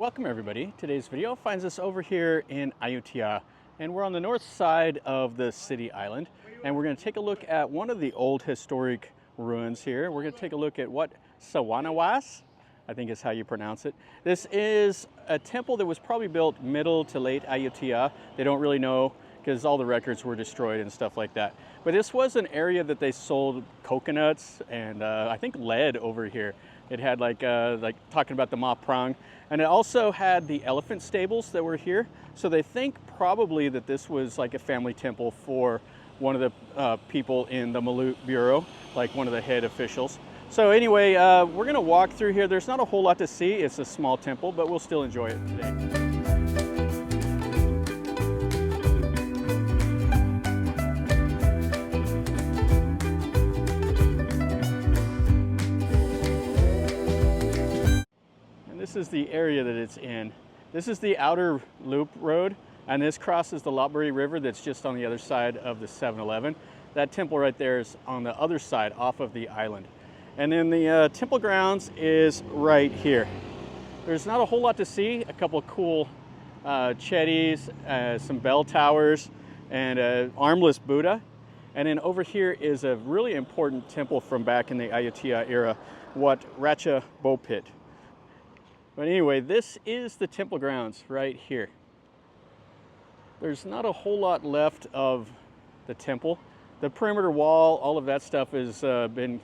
Welcome everybody. Today's video finds us over here in Ayutthaya, and we're on the north side of the city island, and we're going to take a look at one of the old historic ruins here. We're going to take a look at Wat Suwannawat, I think is how you pronounce it. This is a temple that was probably built middle to late Ayutthaya. They don't really know because all the records were destroyed and stuff like that. But this was an area that they sold coconuts and I think lead over here. It had like talking about the Ma Prang, and it also had the elephant stables that were here. So they think probably that this was like a family temple for one of the people in the Malut Bureau, like one of the head officials. So anyway, we're gonna walk through here. There's not a whole lot to see. It's a small temple, but we'll still enjoy it today. This is the area that it's in. This is the outer loop road, and this crosses the Lopburi River that's just on the other side of the 7-Eleven. That temple right there is on the other side off of the island. And then the temple grounds is right here. There's not a whole lot to see. A couple of cool chedis, some bell towers, and an armless Buddha. And then over here is a really important temple from back in the Ayutthaya era, Wat Racha Praditsathan. But anyway, this is the temple grounds right here. There's not a whole lot left of the temple. The perimeter wall, all of that stuff has been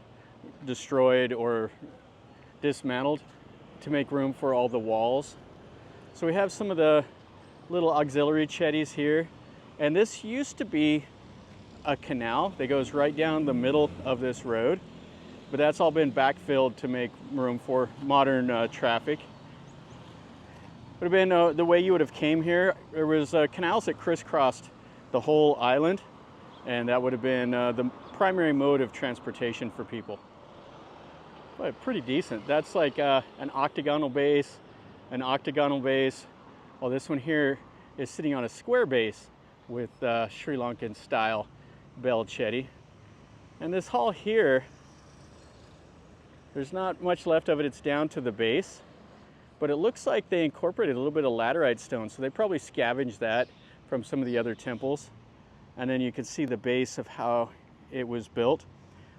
destroyed or dismantled to make room for all the walls. So we have some of the little auxiliary chedis here. And this used to be a canal that goes right down the middle of this road. But that's all been backfilled to make room for modern traffic. Would have been the way you would have came here. There was canals that crisscrossed the whole island, and that would have been the primary mode of transportation for people. But pretty decent. That's like an octagonal base, Well, this one here is sitting on a square base with Sri Lankan style bell chedi. And this hall here, there's not much left of it. It's down to the base. But it looks like they incorporated a little bit of laterite stone, so they probably scavenged that from some of the other temples. And then you can see the base of how it was built.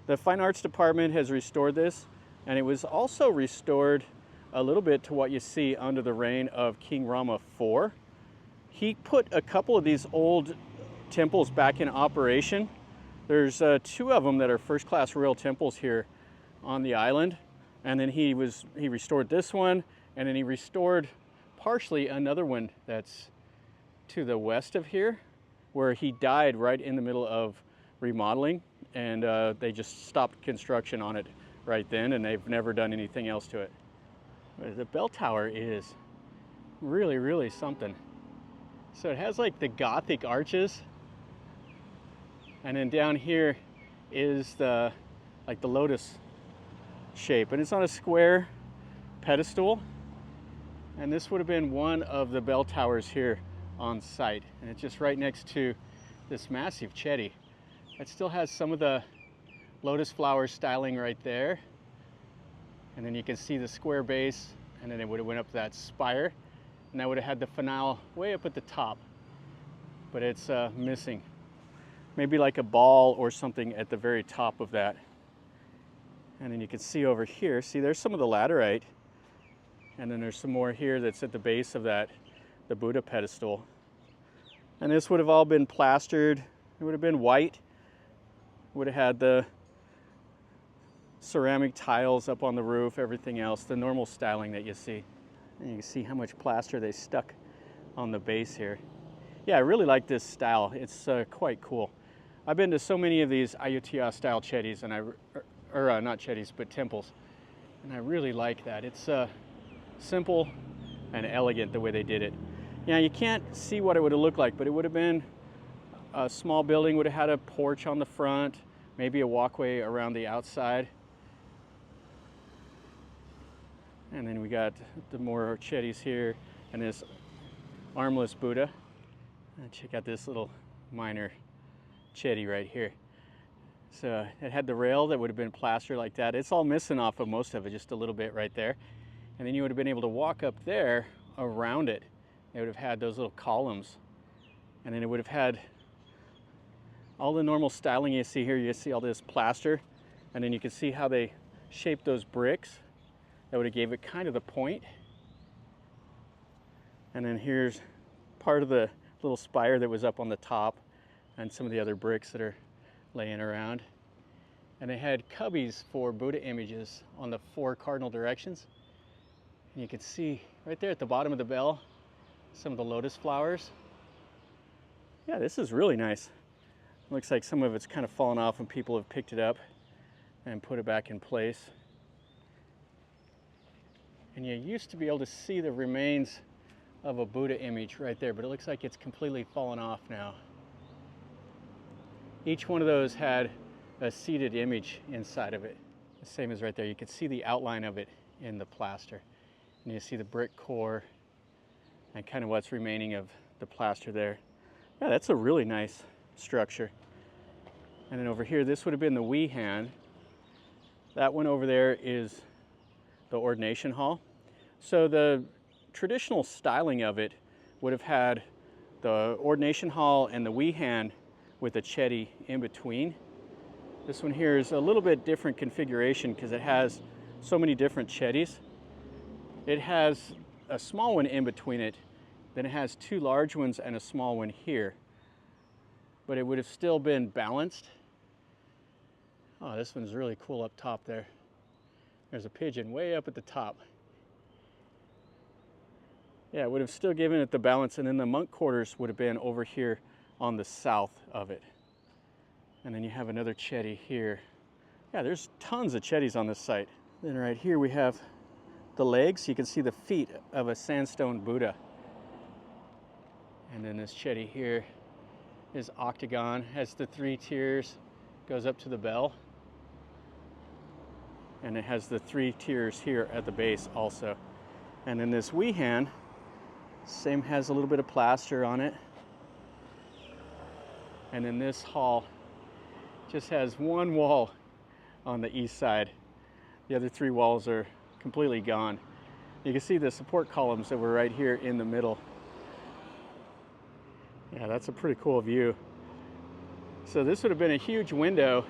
The Fine Arts Department has restored this, and it was also restored a little bit to what you see under the reign of King Rama IV. He put a couple of these old temples back in operation. There's two of them that are first-class royal temples here on the island. And then he restored this one, and then he restored partially another one that's to the west of here, where he died right in the middle of remodeling, and they just stopped construction on it right then, and they've never done anything else to it. The bell tower is really, really something. So it has like the Gothic arches, and then down here is the lotus shape, and it's on a square pedestal. And this would have been one of the bell towers here on site, and it's just right next to this massive chedi. It still has some of the lotus flower styling right there, and then you can see the square base, and then it would have went up that spire, and that would have had the finale way up at the top, but it's missing. Maybe like a ball or something at the very top of that. And then you can see over here, see there's some of the laterite, and then there's some more here that's at the base of that, the Buddha pedestal. And this would have all been plastered. It would have been white. Would have had the ceramic tiles up on the roof, everything else, the normal styling that you see. And you can see how much plaster they stuck on the base here. Yeah, I really like this style. It's quite cool. I've been to so many of these Ayutthaya style chedis, and not chedis, but temples. And I really like that. It's simple and elegant the way they did it. Yeah, you can't see what it would have looked like, but it would have been a small building, would have had a porch on the front, maybe a walkway around the outside. And then we got the more chedis here, and this armless Buddha. And check out this little minor chedi right here. So it had the rail that would have been plastered like that. It's all missing off of most of it, just a little bit right there. And then you would have been able to walk up there around it, it would have had those little columns. And then it would have had all the normal styling you see here. You see all this plaster, and then you can see how they shaped those bricks. That would have gave it kind of the point. And then here's part of the little spire that was up on the top, and some of the other bricks that are laying around. And they had cubbies for Buddha images on the 4 cardinal directions. And you can see right there at the bottom of the bell some of the lotus flowers. Yeah, this is really nice. Looks like some of it's kind of fallen off and people have picked it up and put it back in place. And you used to be able to see the remains of a Buddha image right there, but it looks like it's completely fallen off now. Each one of those had a seated image inside of it. The same as right there. You can see the outline of it in the plaster. And you see the brick core and kind of what's remaining of the plaster there. Yeah, that's a really nice structure. And then over here, this would have been the Wei hand. That one over there is the ordination hall. So the traditional styling of it would have had the ordination hall and the Wei hand with a chedi in between. This one here is a little bit different configuration because it has so many different chedis. It has a small one in between it, then it has 2 large ones and a small one here. But it would have still been balanced. Oh, this one's really cool up top there. There's a pigeon way up at the top. Yeah, it would have still given it the balance, and then the monk quarters would have been over here on the south of it. And then you have another chedi here. Yeah, there's tons of chedis on this site. Then right here we have the legs. You can see the feet of a sandstone Buddha. And then this chedi here is octagon, has the 3 tiers, goes up to the bell. And it has the 3 tiers here at the base also. And then this Wei hand, same, has a little bit of plaster on it. And then this hall just has 1 wall on the east side. The other 3 walls are completely gone. You can see the support columns that were right here in the middle. Yeah, that's a pretty cool view. So this would have been a huge window,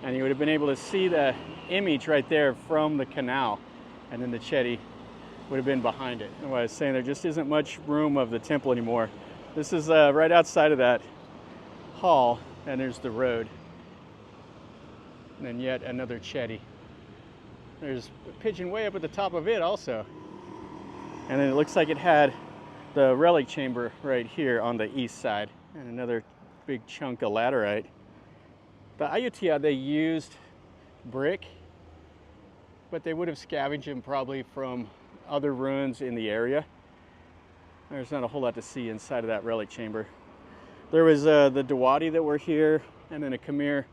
and you would have been able to see the image right there from the canal, and then the chedi would have been behind it. And what I was saying, there just isn't much room of the temple anymore. This is right outside of that hall, and there's the road. And then yet another chedi. There's a pigeon way up at the top of it also. And then it looks like it had the relic chamber right here on the east side, and another big chunk of laterite. The Ayutthaya, they used brick, but they would have scavenged them probably from other ruins in the area. There's not a whole lot to see inside of that relic chamber. There was the Dawadi that were here, and then a Khmer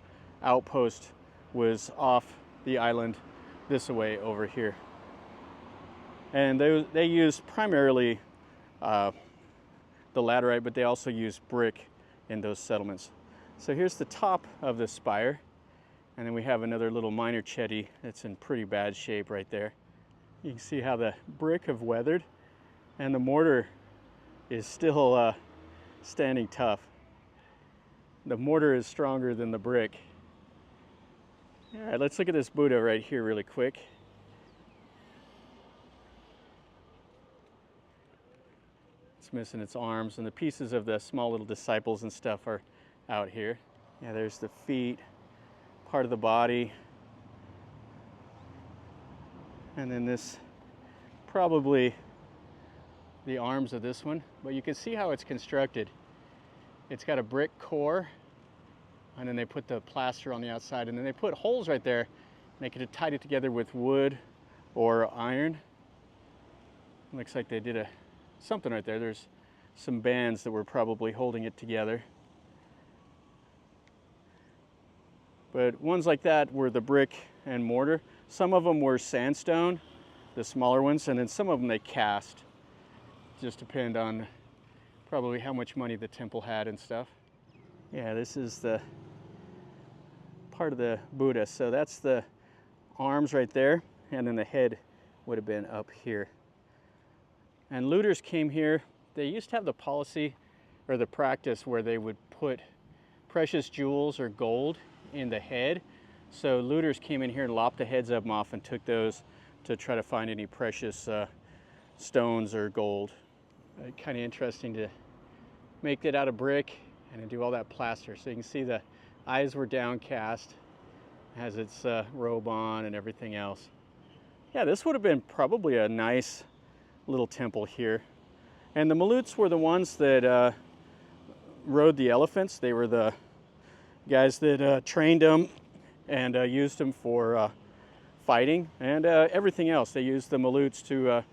outpost was off the island this way over here. And they used primarily the laterite, but they also used brick in those settlements. So here's the top of the spire, and then we have another little minor chedi that's in pretty bad shape right there. You can see how the brick have weathered, and the mortar is still standing tough. The mortar is stronger than the brick. All right, let's look at this Buddha right here really quick. It's missing its arms, and the pieces of the small little disciples and stuff are out here. Yeah, there's the feet, part of the body, and then this, probably the arms of this one, but you can see how it's constructed. It's got a brick core, and then they put the plaster on the outside, and then they put holes right there, and they could have tied it together with wood or iron. Looks like they did something right there. There's some bands that were probably holding it together. But ones like that were the brick and mortar. Some of them were sandstone, the smaller ones, and then some of them they cast. Just depend on probably how much money the temple had and stuff. Yeah, this is the part of the Buddha. So that's the arms right there, and then the head would have been up here. And looters came here. They used to have the policy or the practice where they would put precious jewels or gold in the head. So looters came in here and lopped the heads of them off and took those to try to find any precious stones or gold. Kind of interesting to make it out of brick and to do all that plaster. So you can see the eyes were downcast, has its robe on and everything else. Yeah, this would have been probably a nice little temple here. And the mahouts were the ones that rode the elephants. They were the guys that trained them and used them for fighting and everything else. They used the mahouts to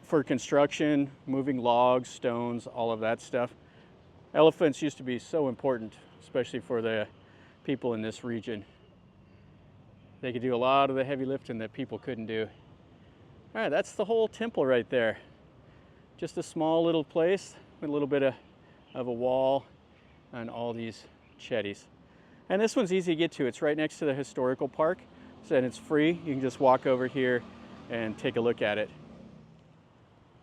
for construction, moving logs, stones, all of that stuff. Elephants used to be so important, especially for the people in this region. They could do a lot of the heavy lifting that people couldn't do. All right, that's the whole temple right there. Just a small little place with a little bit of a wall and all these chedis. And this one's easy to get to. It's right next to the historical park, so it's free. You can just walk over here and take a look at it.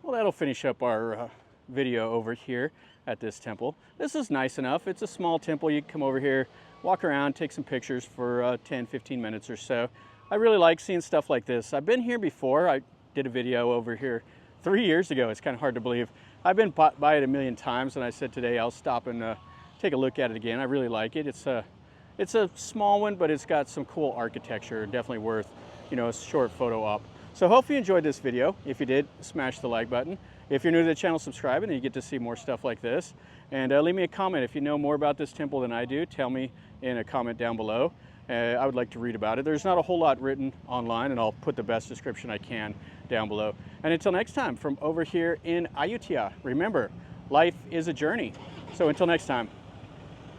Well, that'll finish up our video over here at this temple. This is nice enough. It's a small temple. You can come over here, walk around, take some pictures for 10-15 minutes or so. I really like seeing stuff like this. I've been here before. I did a video over here 3 years ago. It's kind of hard to believe. I've been by it a million times, and I said today I'll stop and take a look at it again. I really like it. It's a small one, but it's got some cool architecture. Definitely worth, you know, a short photo op. So hope you enjoyed this video. If you did, smash the like button. If you're new to the channel, subscribe, and you get to see more stuff like this. And leave me a comment. If you know more about this temple than I do, tell me in a comment down below. I would like to read about it. There's not a whole lot written online, and I'll put the best description I can down below. And until next time, from over here in Ayutthaya, remember, life is a journey. So until next time,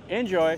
enjoy.